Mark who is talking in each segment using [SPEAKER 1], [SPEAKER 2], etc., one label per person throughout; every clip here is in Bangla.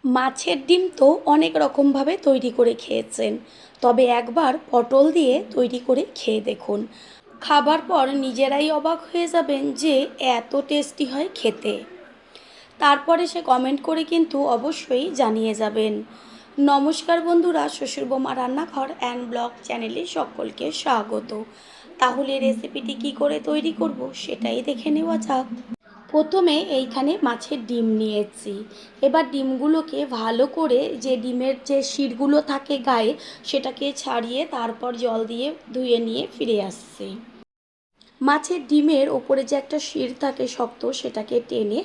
[SPEAKER 1] মাছের ডিম তো অনেক রকমভাবে তৈরি করে খেয়েছেন, তবে একবার পটল দিয়ে তৈরি করে খেয়ে দেখুন। খাবার পর নিজেরাই অবাক হয়ে যাবেন যে এত টেস্টি হয় খেতে। তারপরে সে কমেন্ট করে কিন্তু অবশ্যই জানিয়ে যাবেন। নমস্কার বন্ধুরা, শ্বশুর বোমা রান্নাঘর অ্যান্ড ব্লগ চ্যানেলে সকলকে স্বাগত। তাহলে রেসিপিটি কি করে তৈরি করব সেটাই দেখে নেওয়া যাক। প্রথমে এইখানে মাছের ডিম নিয়েছি। এবার ডিমগুলোকে ভালো করে, যে ডিমের যে শিরগুলো থাকে গায়ে, সেটাকে ছাড়িয়ে তারপর জল দিয়ে ধুয়ে নিয়ে ফিরে আসছি। মাছের ডিমের ওপরে যে একটা শির থাকে শক্ত, সেটাকে টেনে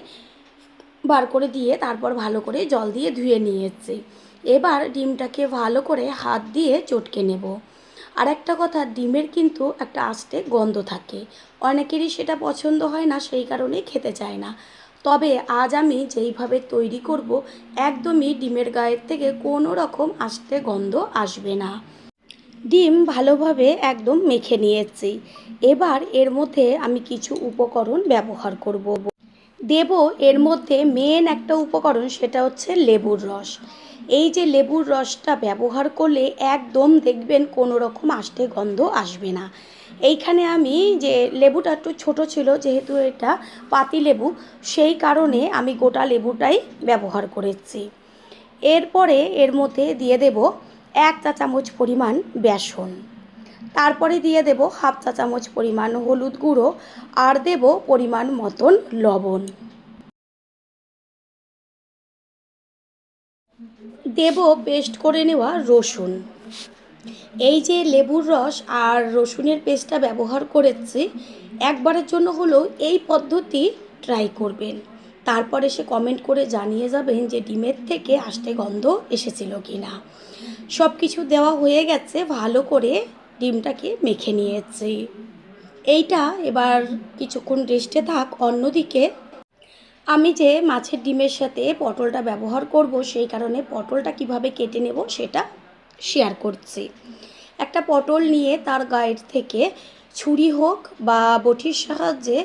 [SPEAKER 1] বার করে দিয়ে তারপর ভালো করে জল দিয়ে ধুয়ে নিয়েছি। এবার ডিমটাকে ভালো করে হাত দিয়ে চটকে নেব। আর একটা কথা, ডিমের কিন্তু একটা আস্তে গন্ধ থাকে, অনেকেরই সেটা পছন্দ হয় না, সেই কারণেই খেতে চায় না। তবে আজ আমি যেইভাবে তৈরি করব, একদমই ডিমের গায়ের থেকে কোনো রকম আস্তে গন্ধ আসবে না। ডিম ভালোভাবে একদম মেখে নিয়েছি। এবার এর মধ্যে আমি কিছু উপকরণ ব্যবহার করব। দেব এর মধ্যে মেন একটা উপকরণ, সেটা হচ্ছে লেবুর রস। এই যে লেবুর রসটা ব্যবহার করলে একদম দেখবেন কোনো রকম আষ্টে গন্ধ আসবে না। এইখানে আমি, যে লেবুটা একটু ছোট ছিল, যেহেতু এটা পাতি লেবু, সেই কারণে আমি গোটা লেবুটাই ব্যবহার করেছি। এরপরে এর মধ্যে দিয়ে দেব 1 চা চামচ পরিমাণ বেসন। তারপরে দিয়ে দেব হাফ চা চামচ পরিমাণ হলুদ গুঁড়ো, আর দেব পরিমাণ মতন লবণ। দেব পেস্ট করে নেওয়া রসুন। এই যে লেবুর রস আর রসুনের পেস্টটা ব্যবহার করেছি, একবারের জন্য হলেও এই পদ্ধতি ট্রাই করবেন। তারপরে সে কমেন্ট করে জানিয়ে যাবেন যে ডিমের থেকে আষ্টে গন্ধ এসেছিল কি না। সব কিছু দেওয়া হয়ে গেছে, ভালো করে ডিমটাকে মেখে নিয়েছি। এইটা এবার কিছুক্ষণ রেস্টে থাক। অন্যদিকে আমি যে মাছের ডিমের সাথে পটলটা ব্যবহার করব, সেই কারণে পটলটা কিভাবে কেটে নেব সেটা শেয়ার করছি। একটা পটল নিয়ে তার গায়ের থেকে ছুরি হোক বা বটির সাহায্যে,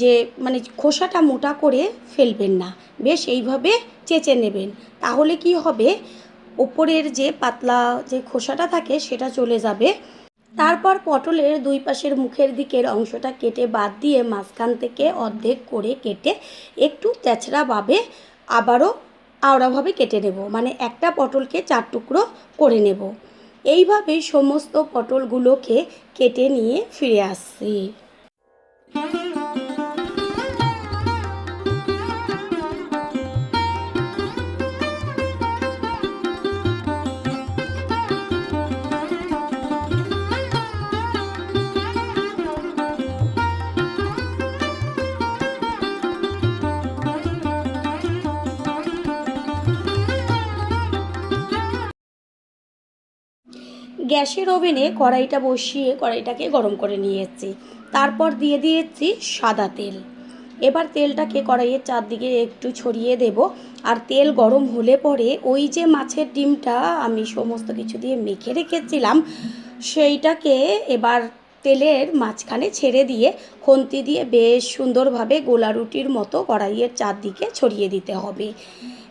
[SPEAKER 1] যে মানে খোসাটা মোটা করে ফেলবেন না, বেশ এইভাবে চেঁচে নেবেন। তাহলে কি হবে, ওপরের যে পাতলা যে খোসাটা থাকে সেটা চলে যাবে। তারপর পটলের দুই পাশের মুখের দিকের অংশটা কেটে বাদ দিয়ে মাঝখান থেকে অর্ধেক করে কেটে একটু তেচড়াভাবে আবারও আওড়াভাবে কেটে নেব, মানে একটা পটলকে 4 টুকরো করে নেব। এইভাবেই সমস্ত পটলগুলোকে কেটে নিয়ে ফিরে আসছি। গ্যাসের ওভেনে কড়াইটা বসিয়ে কড়াইটাকে গরম করে নিয়েছি। তারপর দিয়ে দিয়েছি সাদা তেল। এবার তেলটাকে কড়াইয়ের চারদিকে একটু ছড়িয়ে দেব। আর তেল গরম হলে পরে ওই যে মাছের ডিমটা আমি সমস্ত কিছু দিয়ে মেখে রেখেছিলাম, সেইটাকে এবার তেলের মাঝখানে ছেড়ে দিয়ে খুন্তি দিয়ে বেশ সুন্দরভাবে গোলা রুটির মতো কড়াইয়ের চারদিকে ছড়িয়ে দিতে হবে।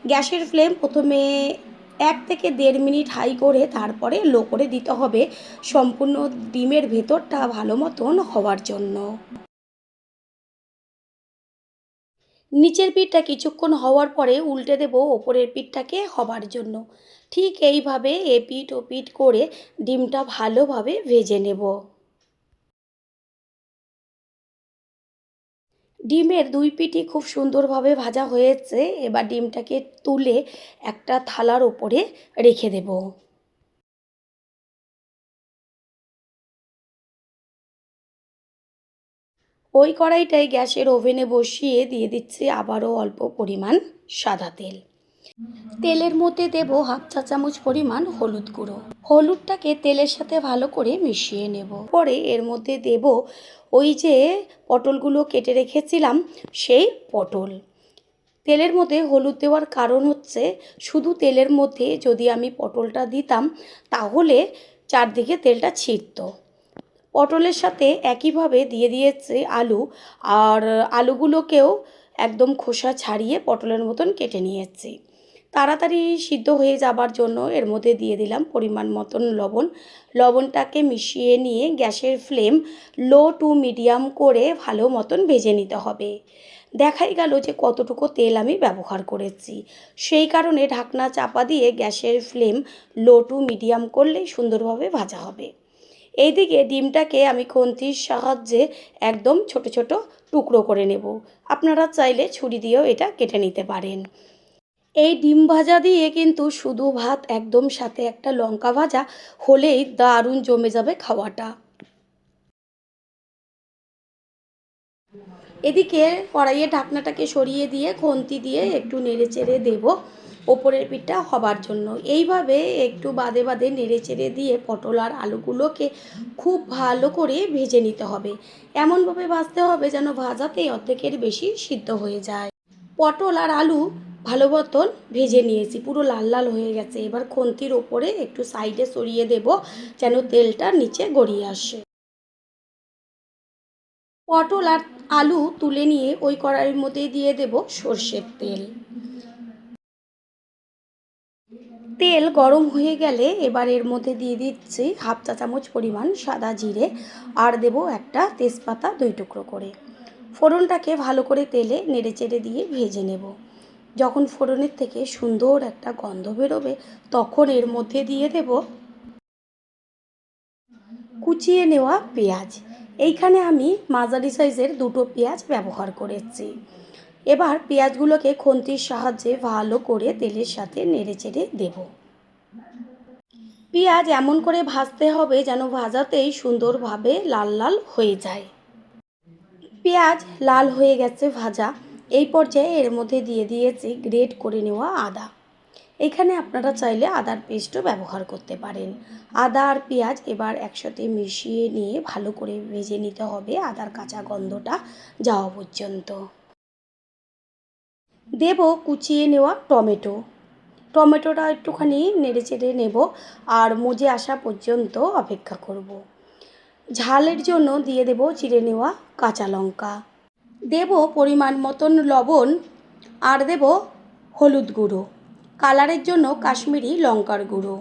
[SPEAKER 1] গ্যাসের ফ্লেম প্রথমে 1 থেকে 1.5 মিনিট হাই করে তারপরে লো করে দিতে হবে, সম্পূর্ণ ডিমের ভেতরটা ভালো মতন হওয়ার জন্য। নিচের পিঠটা কিছুক্ষণ হওয়ার পরে উল্টে দেব ওপরের পিঠটাকে হবার জন্য। ঠিক এইভাবে এপিঠ ওপিঠ করে ডিমটা ভালোভাবে ভেজে নেব। ডিমের দুই পিঠই খুব সুন্দরভাবে ভাজা হয়েছে। এবার ডিমটাকে তুলে একটা থালার ওপরে রেখে দেব। ওই কড়াইটাই গ্যাসের ওভেনে বসিয়ে দিয়ে দিচ্ছি আবারও অল্প পরিমাণ সাদা তেল। তেলের মধ্যে দেব হাফ চা চামচ পরিমাণ হলুদ গুঁড়ো। হলুদটাকে তেলের সাথে ভালো করে মিশিয়ে নেব। পরে এর মধ্যে দেব ওই যে পটলগুলো কেটে রেখেছিলাম, সেই পটল। তেলের মধ্যে হলুদ দেওয়ার কারণ হচ্ছে, শুধু তেলের মধ্যে যদি আমি পটলটা দিতাম তাহলে চারদিকে তেলটা ছিটতো। পটলের সাথে একইভাবে দিয়ে দিয়েছি আলু। আর আলুগুলোকেও একদম খোসা ছাড়িয়ে পটলের মতন কেটে নিয়েছি। তাড়াতাড়ি সিদ্ধ হয়ে যাবার জন্য এর মধ্যে দিয়ে দিলাম পরিমাণ মতন লবণ। লবণটাকে মিশিয়ে নিয়ে গ্যাসের ফ্লেম লো টু মিডিয়াম করে ভালো মতন ভেজে নিতে হবে। দেখাই গেল যে কতটুকু তেল আমি ব্যবহার করেছি, সেই কারণে ঢাকনা চাপা দিয়ে গ্যাসের ফ্লেম লো টু মিডিয়াম করলেই সুন্দরভাবে ভাজা হবে। এইদিকে ডিমটাকে আমি খুন্তির সাহায্যে একদম ছোট ছোট টুকরো করে নেব। আপনারা চাইলে ছুরি দিয়েও এটা কেটে নিতে পারেন। এই ডিম ভাজা দিয়ে কিন্তু শুধু ভাত একদম সাথে একটা লঙ্কা ভাজা হলেই দারুণ জমে যাবে খাওয়াটা। এদিকে কড়াইয়ে ঢাকনাটাকে সরিয়ে দিয়ে খুন্তি দিয়ে একটু নেড়ে চেড়ে দেবো ওপরের পিঠটা হবার জন্য। এইভাবে একটু বাদে বাদে নেড়ে চেড়ে দিয়ে পটল আর আলুগুলোকে খুব ভালো করে ভেজে নিতে হবে। এমনভাবে ভাজতে হবে যেন ভাজাতেই অর্ধেকের বেশি সিদ্ধ হয়ে যায়। পটল আর আলু ভালো মতন ভেজে নিয়েছি, পুরো লাল লাল হয়ে গেছে। এবার খুন্তির ওপরে একটু সাইডে সরিয়ে দেব যেন তেলটা নিচে গড়িয়ে আসে। পটল আর আলু তুলে নিয়ে ওই কড়াইয়ের মধ্যে দিয়ে দেব সর্ষের তেল। তেল গরম হয়ে গেলে এবার এর মধ্যে দিয়ে দিচ্ছি হাফ চা চামচ পরিমাণ সাদা জিরে, আর দেব একটা তেজপাতা 2 টুকরো করে। ফোড়নটাকে ভালো করে তেলে নেড়ে চেড়ে দিয়ে ভেজে নেব। যখন ফোড়নের থেকে সুন্দর একটা গন্ধ বেরোবে তখন এর মধ্যে দিয়ে দেব কুচিয়ে নেওয়া পেঁয়াজ। এইখানে আমি মাঝারি সাইজের 2টো পেঁয়াজ ব্যবহার করেছি। এবার পেঁয়াজগুলোকে খুন্তির সাহায্যে ভালো করে তেলের সাথে নেড়ে চেড়ে দেব। পেঁয়াজ এমন করে ভাজতে হবে যেন ভাজাতেই সুন্দরভাবে লাল লাল হয়ে যায়। পেঁয়াজ লাল হয়ে গেছে ভাজা। এই পর্যায়ে এর মধ্যে দিয়ে দিয়েছি গ্রেট করে নেওয়া আদা। এখানে আপনারা চাইলে আদার পেস্টও ব্যবহার করতে পারেন। আদা আর পেঁয়াজ এবার একসাথে মিশিয়ে নিয়ে ভালো করে ভেজে নিতে হবে আদার কাঁচা গন্ধটা যাওয়া পর্যন্ত। দেব কুচিয়ে নেওয়া টমেটো। টমেটোটা একটুখানি নেড়ে চেড়ে নেব আর মজে আসা পর্যন্ত অপেক্ষা করব। ঝালের জন্য দিয়ে দেব চিড়ে নেওয়া কাঁচা লঙ্কা, দেব পরিমাণ মতন লবণ, আর দেব হলুদ গুঁড়ো, কালারের জন্য কাশ্মীরি লঙ্কার গুঁড়ো।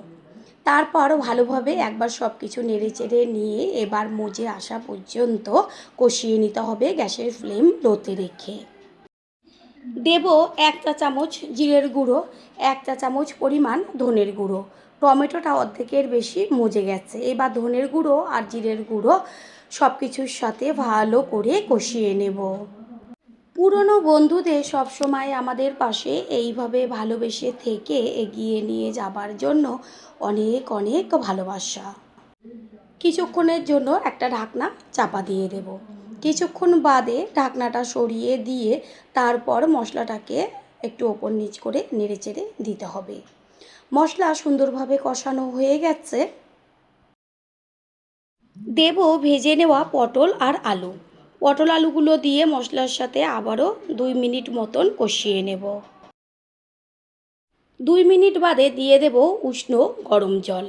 [SPEAKER 1] তারপর ভালোভাবে একবার সব কিছু নেড়ে চেড়ে নিয়ে এবার মজে আসা পর্যন্ত কষিয়ে নিতে হবে গ্যাসের ফ্লেম লোতে রেখে। দেব 1 চা চামচ জিরের গুঁড়ো, 1 চা চামচ পরিমাণ ধনের গুঁড়ো। টমেটোটা অর্ধেকের বেশি মজে গেছে। এবার ধনের গুঁড়ো আর জিরের গুঁড়ো সব কিছুর সাথে ভালো করে কষিয়ে নেব। পুরনো বন্ধুদের সবসময় আমাদের পাশে এইভাবে ভালোবেসে থেকে এগিয়ে নিয়ে যাবার জন্য অনেক অনেক ভালোবাসা। কিছুক্ষণের জন্য একটা ঢাকনা চাপা দিয়ে দেব। কিছুক্ষণ বাদে ঢাকনাটা সরিয়ে দিয়ে তারপর মশলাটাকে একটু ওপর নিচ করে নেড়েচেড়ে দিতে হবে। মশলা সুন্দরভাবে কষানো হয়ে গেছে। দেব ভেজে নেওয়া পটল আর আলু। পটল আলুগুলো দিয়ে মশলার সাথে আবারও 2 মিনিট মতন কষিয়ে নেব। 2 মিনিট বাদে দিয়ে দেব উষ্ণ গরম জল।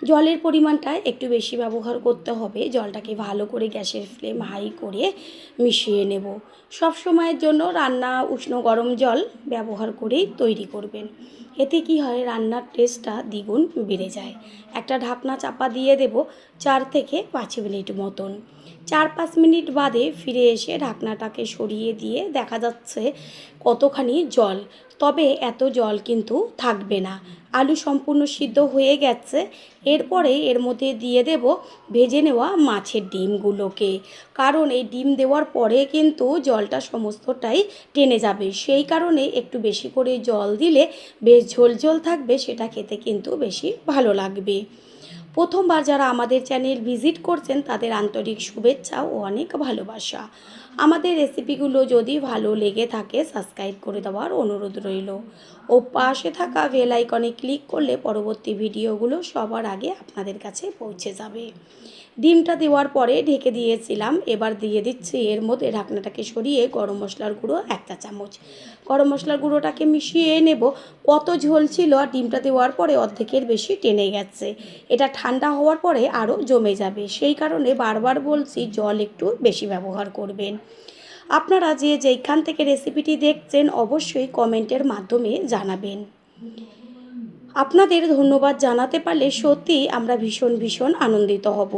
[SPEAKER 1] জলের পরিমাণটা একটু বেশি ব্যবহার করতে হবে। জলটাকে ভালো করে গ্যাসের ফ্লেম হাই করে মিশিয়ে নেব। সব সময়ের জন্য রান্না উষ্ণ গরম জল ব্যবহার করেই তৈরি করবেন। এতে কি হয়, রান্নার টেস্টটা দ্বিগুণ বেড়ে যায়। একটা ঢাকনা চাপা দিয়ে দেব 4 থেকে 5 মিনিট মতন। 4-5 মিনিট বাদে ফিরে এসে ঢাকনাটাকে সরিয়ে দিয়ে দেখা যাচ্ছে কতখানি জল, তবে এত জল কিন্তু থাকবে না। আলু সম্পূর্ণ সিদ্ধ হয়ে গেছে। এরপরে এর মধ্যে দিয়ে দেব ভেজে নেওয়া মাছের ডিমগুলোকে, কারণ এই ডিম দেওয়ার পরে কিন্তু জলটা সমস্তটাই টেনে যাবে। সেই কারণে একটু বেশি করে জল দিলে বেশ ঝোল ঝোল থাকবে, সেটা খেতে কিন্তু বেশি ভালো লাগবে। প্রথমবার যারা আমাদের চ্যানেল ভিজিট করছেন তাদের আন্তরিক শুভেচ্ছা ও অনেক ভালোবাসা। আমাদের রেসিপিগুলো যদি ভালো লেগে থাকে সাবস্ক্রাইব করে দেওয়ার অনুরোধ রইল ও পাশে থাকা বেল আইকনে ক্লিক করলে পরবর্তী ভিডিওগুলো সবার আগে আপনাদের কাছে পৌঁছে যাবে। ডিমটা দেওয়ার পরে ঢেকে দিয়েছিলাম। এবার দিয়ে দিচ্ছি এর মধ্যে ঢাকনাটাকে সরিয়ে গরম মশলার গুঁড়ো 1 চা চামচ। গরম মশলার গুঁড়োটাকে মিশিয়ে নেব। কত ঝোল ছিল আর ডিমটা দেওয়ার পরে অর্ধেকের বেশি টেনে গেছে। এটা ঠান্ডা হওয়ার পরে আরও জমে যাবে, সেই কারণে বারবার বলছি জল একটু বেশি ব্যবহার করবেন। আপনারা যে যেইখান থেকে রেসিপিটি দেখছেন অবশ্যই কমেন্টের মাধ্যমে জানাবেন। আপনাদের ধন্যবাদ জানাতে পারলে সত্যি আমরা ভীষণ ভীষণ আনন্দিত হব।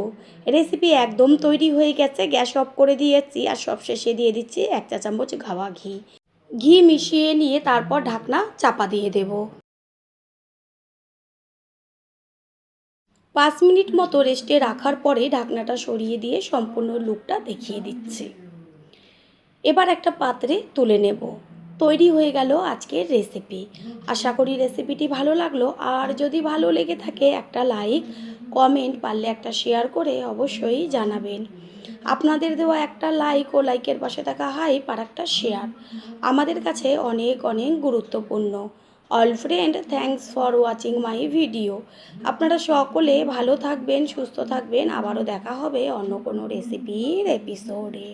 [SPEAKER 1] রেসিপি একদম তৈরি হয়ে গেছে, গ্যাস অফ করে দিয়েছি আর সবশেষে দিয়ে দিচ্ছি 1 চা চামচ গাওয়া ঘি। ঘি মিশিয়ে নিয়ে তারপর ঢাকনা চাপা দিয়ে দেব। 5 মিনিট মতো রেস্টে রাখার পরে ঢাকনাটা সরিয়ে দিয়ে সম্পূর্ণ লুকটা দেখিয়ে দিচ্ছি। এবার একটা পাত্রে তুলে নেব। তৈরি হয়ে গেল আজকের রেসিপি। আশা করি রেসিপিটি ভালো লাগলো, আর যদি ভালো লেগে থাকে একটা লাইক, কমেন্ট, পারলে একটা শেয়ার করে অবশ্যই জানাবেন। আপনাদের দেওয়া একটা লাইক ও লাইকের পাশে থাকা হাইপ আর একটা শেয়ার আমাদের কাছে অনেক অনেক গুরুত্বপূর্ণ। All friend, thanks for watching my video. আপনারা সকলে ভালো থাকবেন, সুস্থ থাকবেন। আবারও দেখা হবে অন্য কোনো রেসিপির এপিসোডে।